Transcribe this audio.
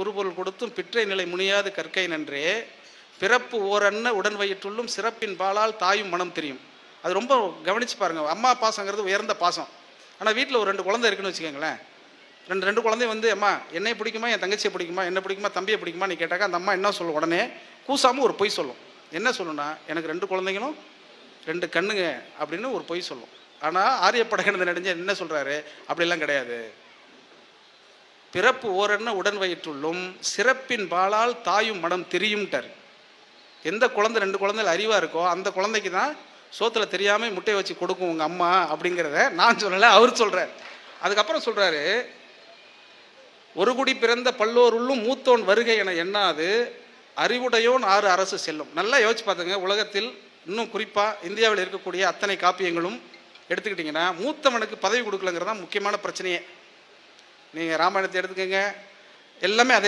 உருபொருள் கொடுத்தும் பிற்றை நிலை முனியாது கற்கை நன்றே பிறப்பு ஓரன்ன உடன் வயிற்றுள்ளும் சிறப்பின் பாலால் தாயும் மனம் தெரியும். அது ரொம்ப கவனித்து பாருங்கள். அம்மா பாசங்கிறது உயர்ந்த பாசம். ஆனால் வீட்டில் ஒரு 2 குழந்தை இருக்குன்னு வச்சுக்கோங்களேன். ரெண்டு குழந்தை வந்து அம்மா என்னை பிடிக்குமா, என் தங்கச்சியை பிடிக்குமா, என்ன பிடிக்குமா, தம்பியை பிடிக்குமா நீ கேட்டாக்கா அந்த அம்மா என்ன சொல்லும்? உடனே கூசாமல் ஒரு பொய் சொல்லும். என்ன சொல்லுன்னா, எனக்கு 2 குழந்தைங்களும் 2 கண்ணுங்க அப்படின்னு ஒரு பொய் சொல்லும். ஆனால் ஆரியப்படகணது நடிஞ்ச என்ன சொல்கிறாரு? அப்படிலாம் கிடையாது. பிறப்பு ஓரென்ன உடன் வயிற்றுள்ளும் சிறப்பின் பாலால் தாயும் மனம் தெரியும்ட்டார். எந்த குழந்தை 2 குழந்தைகள் அறிவாக இருக்கோ அந்த குழந்தைக்கு தான் சோத்தில் தெரியாமல் முட்டையை வச்சு கொடுக்கும் உங்கள் அம்மா அப்படிங்கிறத நான் சொல்லலை, அவர் சொல்கிறார். அதுக்கப்புறம் சொல்கிறாரு, ஒரு குடி பிறந்த பல்லோருள்ளும் மூத்தோன் வருகை என எண்ணாது அறிவுடையோன் 6 அரசு செல்லும். நல்லா யோசிச்சு பார்த்துங்க. உலகத்தில் இன்னும் குறிப்பாக இந்தியாவில் இருக்கக்கூடிய அத்தனை காப்பியங்களும் எடுத்துக்கிட்டிங்கன்னா மூத்தவனுக்கு பதவி கொடுக்கலங்கிறது தான் முக்கியமான பிரச்சனையே. நீங்கள் ராமாயணத்தை எடுத்துக்கோங்க, எல்லாமே அதே